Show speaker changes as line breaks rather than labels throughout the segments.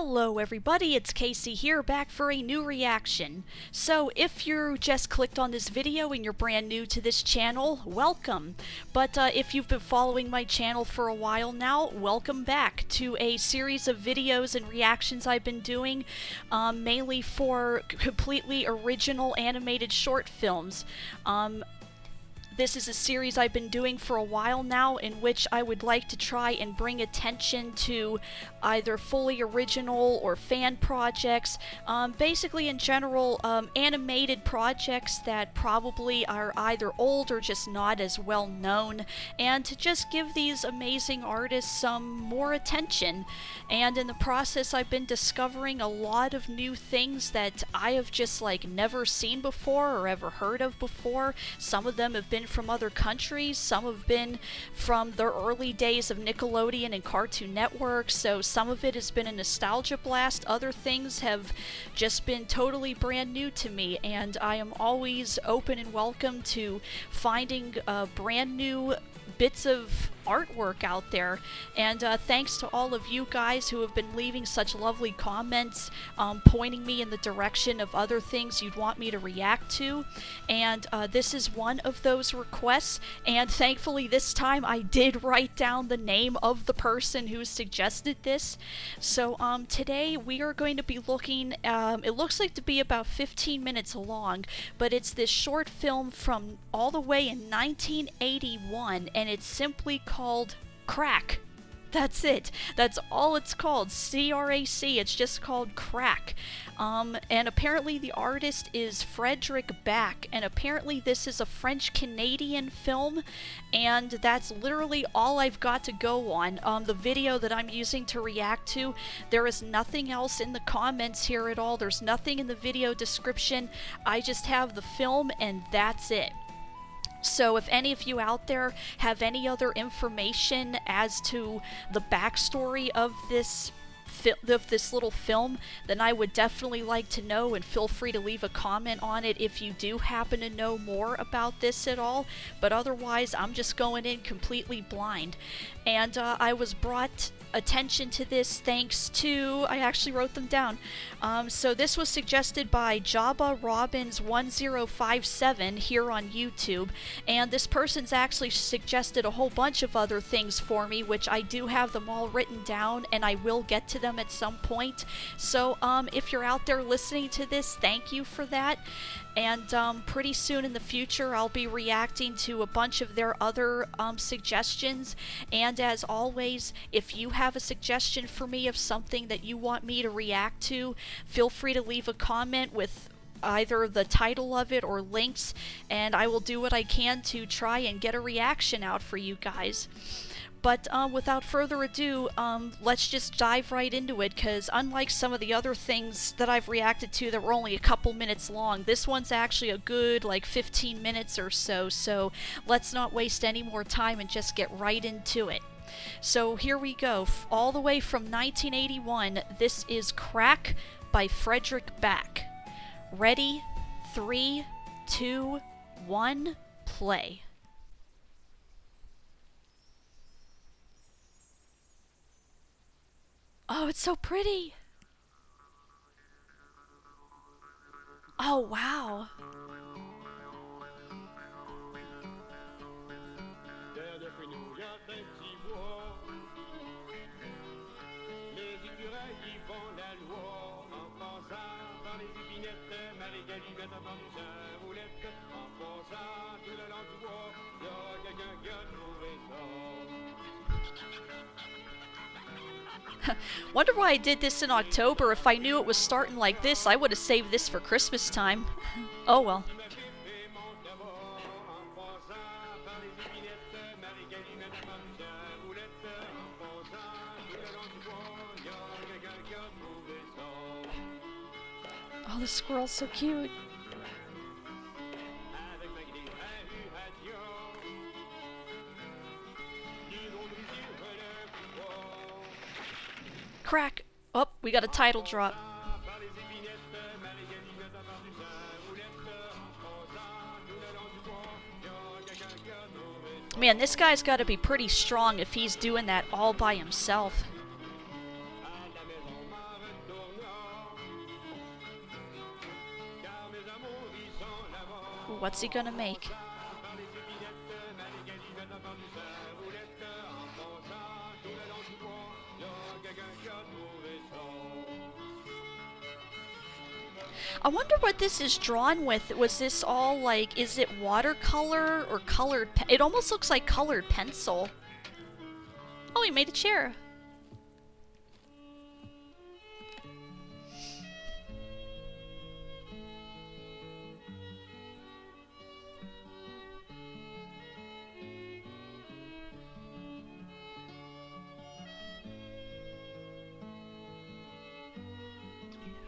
Hello everybody, it's Casey here, back for a new reaction. So if you just clicked on this video and you're brand new to this channel, welcome. But if you've been following my channel for a while now, welcome back to a series of videos and reactions I've been doing, mainly for completely original animated short films. This is a series I've been doing for a while now, in which I would like to try and bring attention to either fully original or fan projects, basically in general animated projects that probably are either old or just not as well known, and to just give these amazing artists some more attention. And in the process I've been discovering a lot of new things that I have just never seen before or ever heard of before. Some of them have been from other countries, some have been from the early days of Nickelodeon and Cartoon Network, so some of it has been a nostalgia blast, other things have just been totally brand new to me, and I am always open and welcome to finding brand new bits of artwork out there. And thanks to all of you guys who have been leaving such lovely comments, pointing me in the direction of other things you'd want me to react to, and this is one of those requests, and thankfully this time I did write down the name of the person who suggested this. So today we are going to be looking, it looks like to be about 15 minutes long, but it's this short film from all the way in 1981, and it's simply called Crac. That's it. That's all it's called. C-R-A-C. It's just called Crac. And apparently the artist is Frederick Back, and apparently this is a French-Canadian film, and that's literally all I've got to go on. The video that I'm using to react to, there is nothing else in the comments here at all. There's nothing in the video description. I just have the film, and that's it. So if any of you out there have any other information as to the backstory of this little film, then I would definitely like to know, and feel free to leave a comment on it if you do happen to know more about this at all. But otherwise, I'm just going in completely blind. And I was brought attention to this thanks to, I actually wrote them down. So this was suggested by Jabba Robbins 1057 here on YouTube, and this person's actually suggested a whole bunch of other things for me, which I do have them all written down, and I will get to them at some point. So if you're out there listening to this, thank you for that. And pretty soon in the future I'll be reacting to a bunch of their other suggestions. And as always, if you have a suggestion for me of something that you want me to react to, feel free to leave a comment with either the title of it or links, and I will do what I can to try and get a reaction out for you guys. But without further ado, let's just dive right into it, because unlike some of the other things that I've reacted to that were only a couple minutes long, this one's actually a good 15 minutes or so, so let's not waste any more time and just get right into it. So here we go, all the way from 1981, this is Crac by Frederick Back. Ready? 3, 2, 1, play. Oh, it's so pretty. Oh, wow. Wonder why I did this in October. If I knew it was starting like this, I would have saved this for Christmas time. Oh well. Oh, the squirrel's so cute. Crac. Oh, we got a title drop. Man, this guy's got to be pretty strong if he's doing that all by himself. What's he gonna make? I wonder what this is drawn with. Was this all like, is it watercolor or colored? It almost looks like colored pencil. Oh, he made a chair.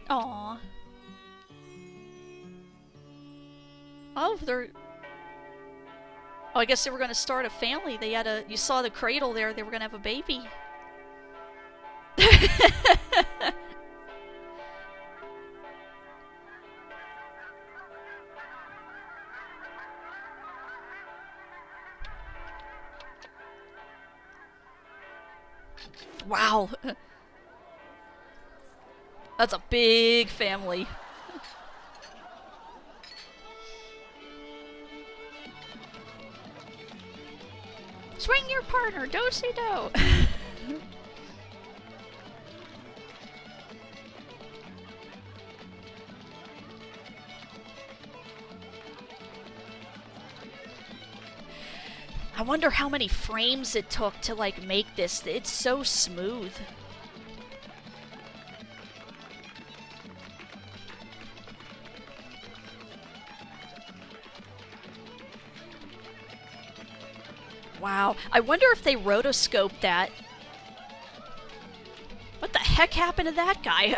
Aww. Oh, they're... Oh, I guess they were going to start a family. They had a... You saw the cradle there. They were going to have a baby. Wow. That's a big family. Swing your partner, do-si-do. I wonder how many frames it took to like make this. It's so smooth. Wow. I wonder if they rotoscoped that. What the heck happened to that guy?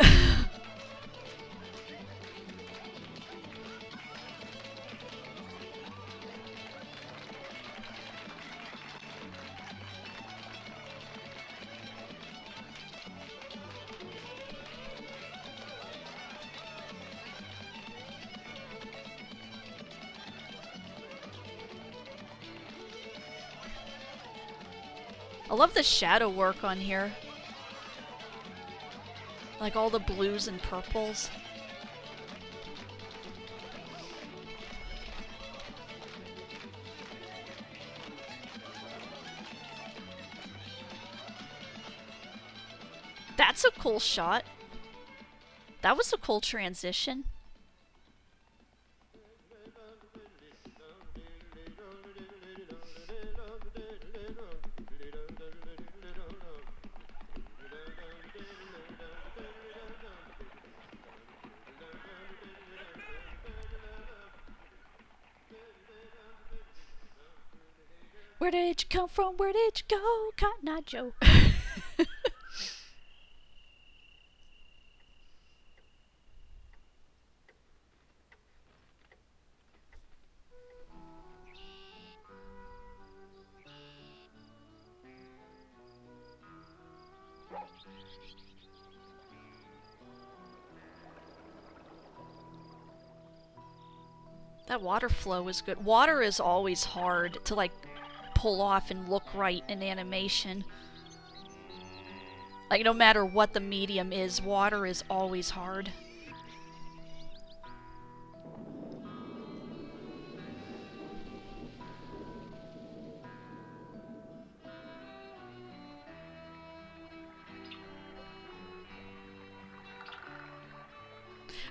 I love the shadow work on here. Like all the blues and purples. That's a cool shot. That was a cool transition. Where did you come from? Where did you go, Cotton Eye Joe? That water flow is good. Water is always hard to like pull off and look right in animation. Like no matter what the medium is, water is always hard.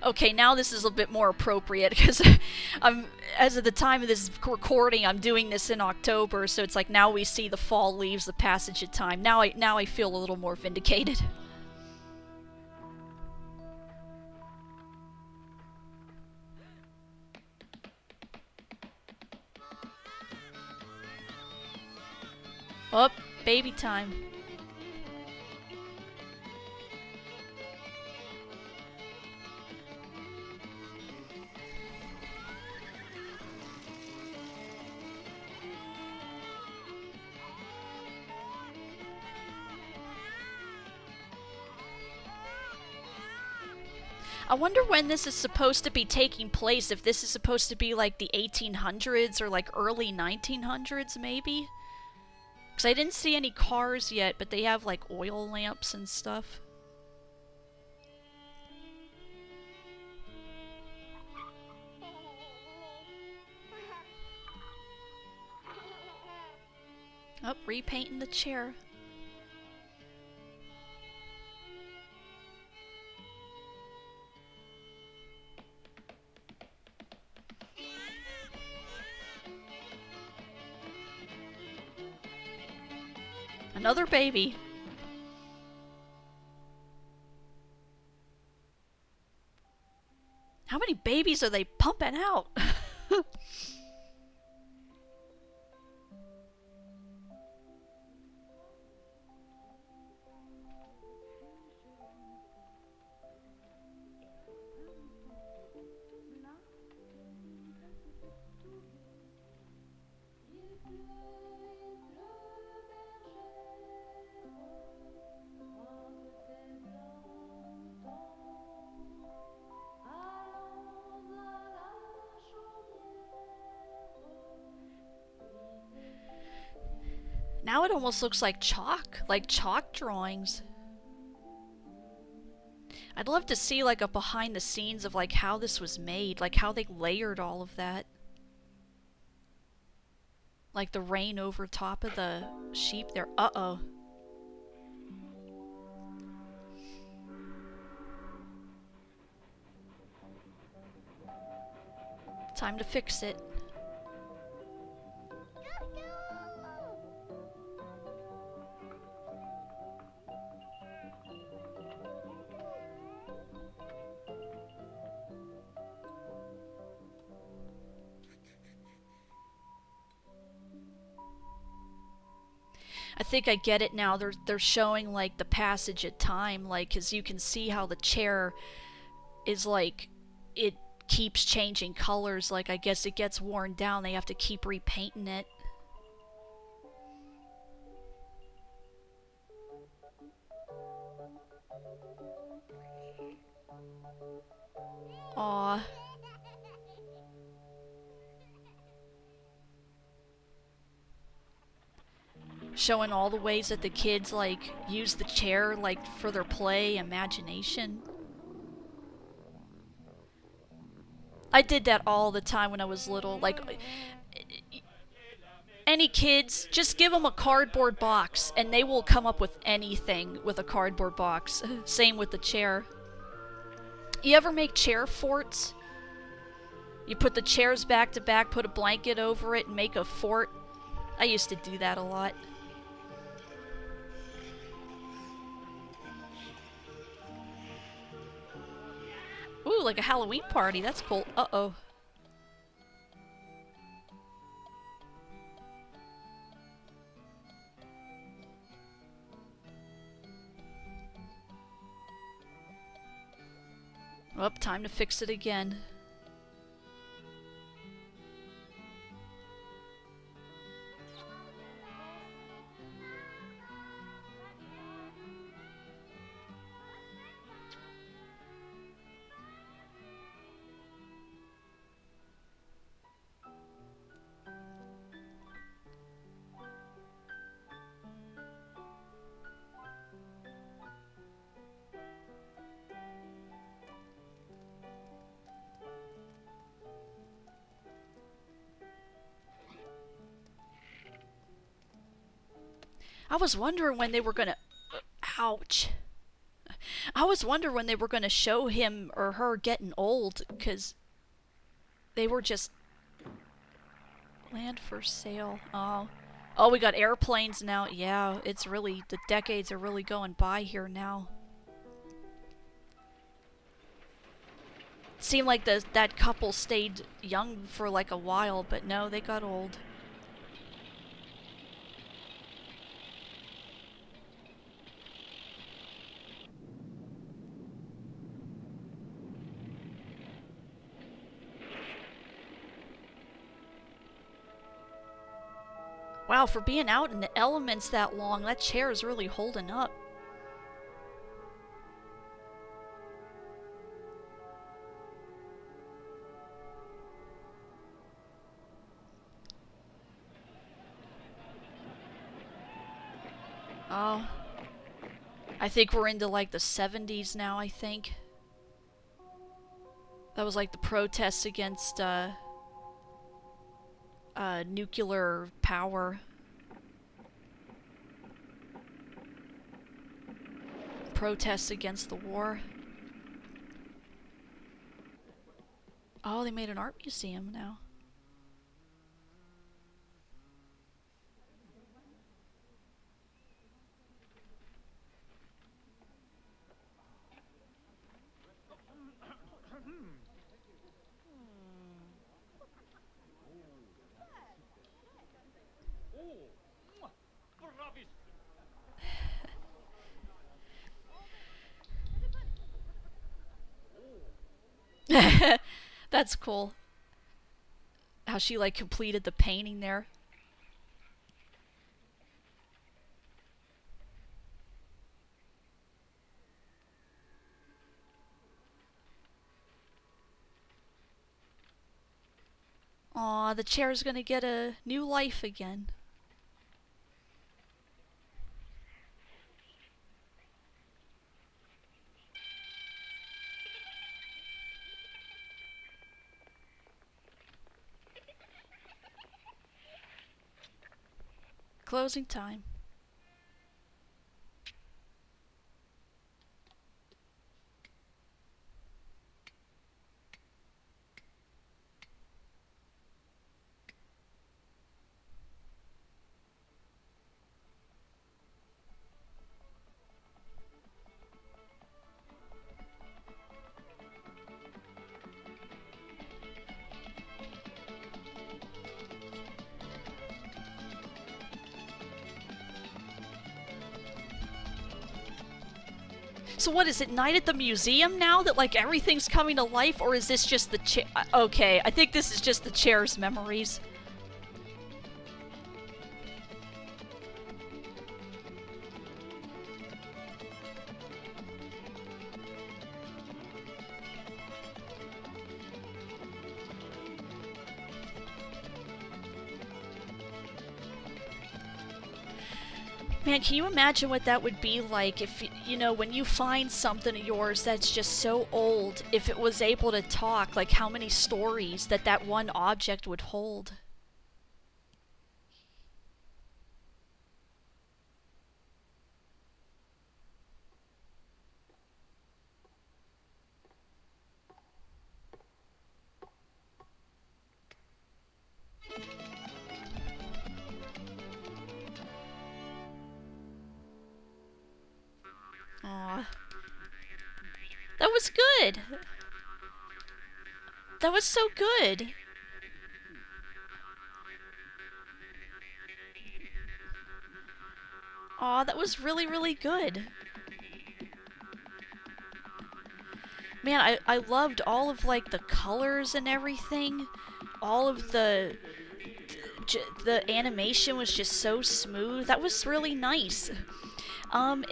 Okay, now this is a bit more appropriate because as of the time of this recording, I'm doing this in October, so it's like now we see the fall leaves, the passage of time. Now I feel a little more vindicated. Oh, baby time. I wonder when this is supposed to be taking place, if this is supposed to be like the 1800s or like early 1900s maybe? Because I didn't see any cars yet, but they have like oil lamps and stuff. repainting the chair. Another baby. How many babies are they pumping out? Now it almost looks like chalk drawings. I'd love to see like a behind the scenes of like how this was made, like how they layered all of that. Like the rain over top of the sheep there. Uh-oh. Time to fix it. I think I get it now. They're showing like the passage of time, like, cause you can see how the chair is like, it keeps changing colors. Like, I guess it gets worn down. They have to keep repainting it. Aww. Showing all the ways that the kids like use the chair like for their play, imagination. I did that all the time when I was little. Like, any kids, just give them a cardboard box and they will come up with anything with a cardboard box. Same with the chair. You ever make chair forts? You put the chairs back to back, put a blanket over it, and make a fort. I used to do that a lot. Ooh, like a Halloween party. That's cool. Uh-oh. Well, time to fix it again. I was wondering when they were gonna... Ouch. I was wondering when they were gonna show him or her getting old, because they were just... Land for sale. Oh. Oh, we got airplanes now. Yeah, it's really... The decades are really going by here now. It seemed like that couple stayed young for like a while, but no, they got old. Wow, for being out in the elements that long, that chair is really holding up. Oh. I think we're into like the 70s now, I think. That was like the protests against nuclear power. protests against the war. Oh, they made an art museum now. That's cool. How she like completed the painting there. Aw, the chair's gonna get a new life again. Closing time. So what is it, night at the museum now that like everything's coming to life, or is this just the chair? Okay, I think this is just the chair's memories. Man, can you imagine what that would be like if, you know, when you find something of yours that's just so old, if it was able to talk, like how many stories that that one object would hold? Aw. That was good! That was so good! Aw, that was really, really good. Man, I loved all of like the colors and everything. All of the animation was just so smooth. That was really nice.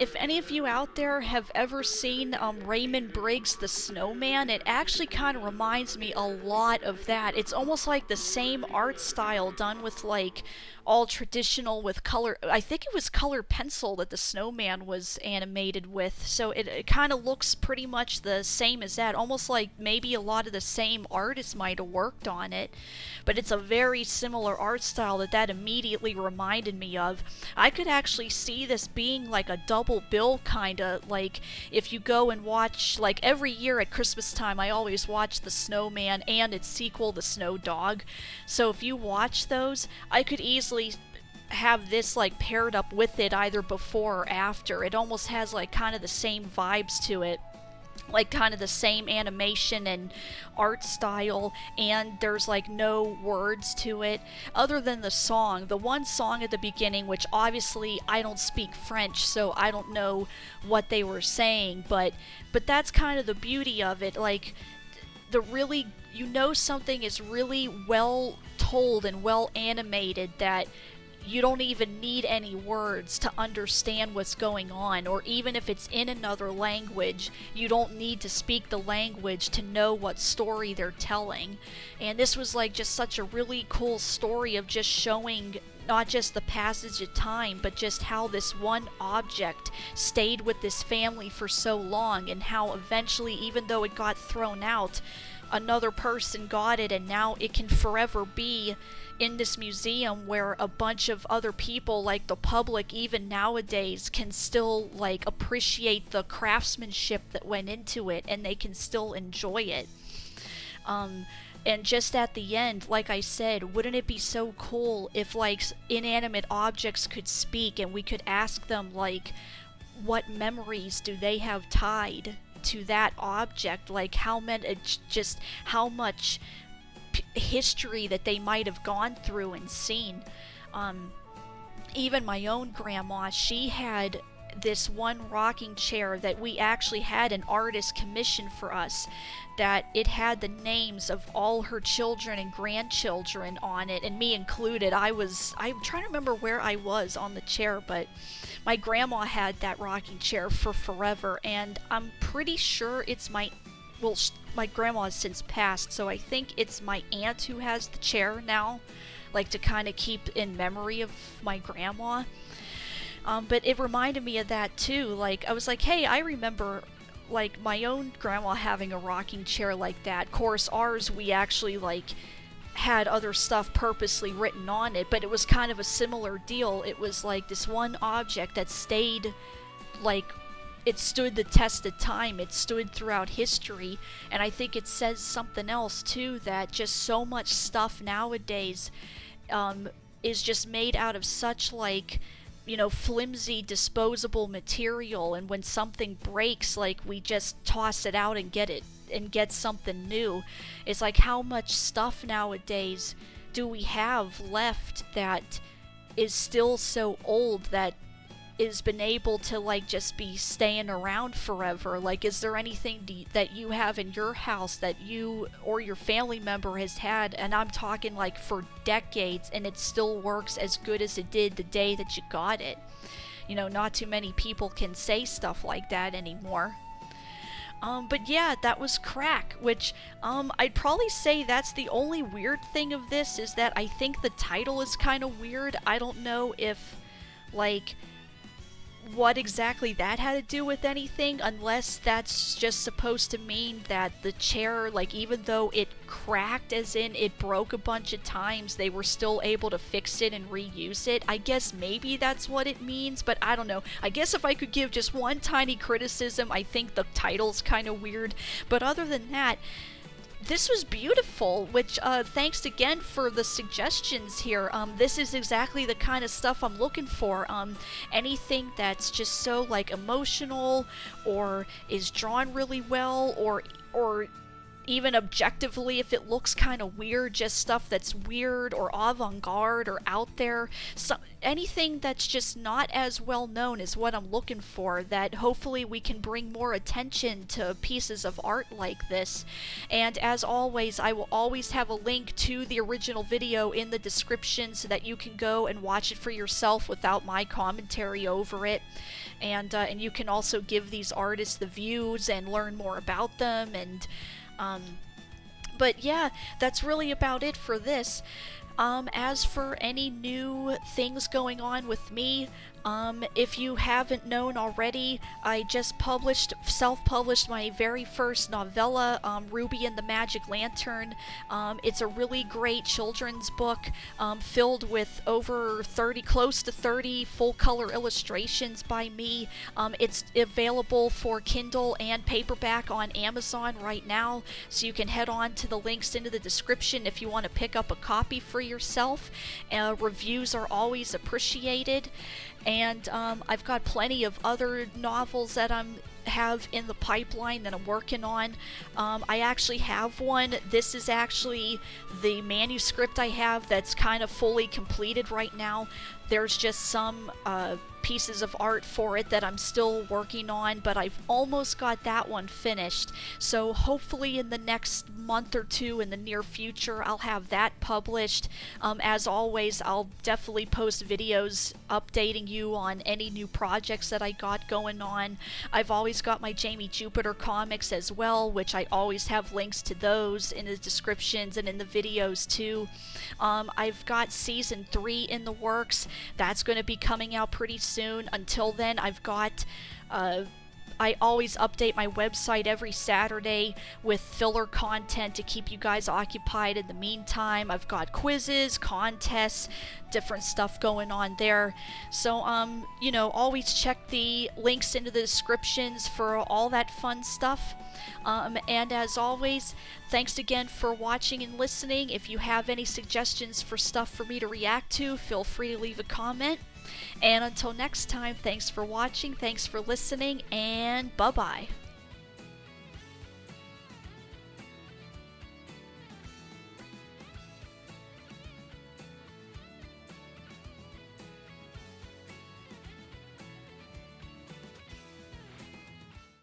If any of you out there have ever seen Raymond Briggs' The Snowman, it actually kind of reminds me a lot of that. It's almost like the same art style done with like all traditional with color. I think it was color pencil that the snowman was animated with, so it kind of looks pretty much the same as that, almost like maybe a lot of the same artists might have worked on it, but it's a very similar art style that immediately reminded me of. I could actually see this being like a double bill, kind of like if you go and watch, like every year at Christmas time I always watch The Snowman and its sequel The Snow Dog, so if you watch those I could easily have this like paired up with it either before or after. It almost has like kind of the same vibes to it, like kind of the same animation and art style, and there's like no words to it other than the one song at the beginning, which obviously I don't speak French, so I don't know what they were saying, but that's kind of the beauty of it. Like the really, you know, something is really well told and well animated that you don't even need any words to understand what's going on, or even if it's in another language, you don't need to speak the language to know what story they're telling. And this was like just such a really cool story of just showing not just the passage of time, but just how this one object stayed with this family for so long, and how eventually, even though it got thrown out, another person got it, and now it can forever be in this museum where a bunch of other people, like the public even nowadays, can still like appreciate the craftsmanship that went into it, and they can still enjoy it. And just at the end, like I said, wouldn't it be so cool if like inanimate objects could speak, and we could ask them like, what memories do they have tied to that object, like how much history that they might have gone through and seen. Even my own grandma, she had this one rocking chair that we actually had an artist commission for us, that it had the names of all her children and grandchildren on it, and me included. I'm trying to remember where I was on the chair, but my grandma had that rocking chair for forever, and I'm pretty sure it's my grandma has since passed, so I think it's my aunt who has the chair now, like to kind of keep in memory of my grandma. But it reminded me of that too. Like, I was like, hey, I remember like my own grandma having a rocking chair like that. Of course, ours, we actually like had other stuff purposely written on it, but it was kind of a similar deal. It was like this one object that stayed, like, it stood the test of time. It stood throughout history, and I think it says something else too, that just so much stuff nowadays is just made out of such like, you know, flimsy disposable material, and when something breaks, like, we just toss it out and get something new. It's like, how much stuff nowadays do we have left that is still so old that is been able to like just be staying around forever? Like, is there anything that you have in your house that you or your family member has had, and I'm talking like for decades, and it still works as good as it did the day that you got it? You know, not too many people can say stuff like that anymore. But yeah, that was Crac, which I'd probably say that's the only weird thing of this, is that I think the title is kind of weird. I don't know if like what exactly that had to do with anything, unless that's just supposed to mean that the chair, like, even though it cracked, as in it broke a bunch of times, they were still able to fix it and reuse it. I guess maybe that's what it means, but I don't know. I guess if I could give just one tiny criticism, I think the title's kind of weird, but other than that, this was beautiful, which thanks again for the suggestions here. This is exactly the kind of stuff I'm looking for. Anything that's just so like emotional, or is drawn really well, or even objectively, if it looks kind of weird, just stuff that's weird or avant-garde or out there. So anything that's just not as well known is what I'm looking for, that hopefully we can bring more attention to pieces of art like this. And as always, I will always have a link to the original video in the description so that you can go and watch it for yourself without my commentary over it. And you can also give these artists the views and learn more about them. And but yeah, that's really about it for this. As for any new things going on with me, if you haven't known already, I just self-published my very first novella, Ruby and the Magic Lantern. It's a really great children's book, filled with over 30, close to 30 full-color illustrations by me. It's available for Kindle and paperback on Amazon right now, so you can head on to the links into the description if you want to pick up a copy for yourself. Reviews are always appreciated. And I've got plenty of other novels that have in the pipeline that I'm working on. I actually have one. This is actually the manuscript I have that's kind of fully completed right now. There's just some pieces of art for it that I'm still working on, but I've almost got that one finished. So hopefully in the next month or two, in the near future, I'll have that published. As always, I'll definitely post videos updating you on any new projects that I got going on. I've always got my Jamie Jupiter comics as well, which I always have links to those in the descriptions and in the videos too. I've got season 3 in the works. That's going to be coming out pretty soon. Until then, I've got I always update my website every Saturday with filler content to keep you guys occupied in the meantime. I've got quizzes, contests, different stuff going on there. So, always check the links into the descriptions for all that fun stuff. And as always, thanks again for watching and listening. If you have any suggestions for stuff for me to react to, feel free to leave a comment. And until next time, thanks for watching, thanks for listening, and bye-bye.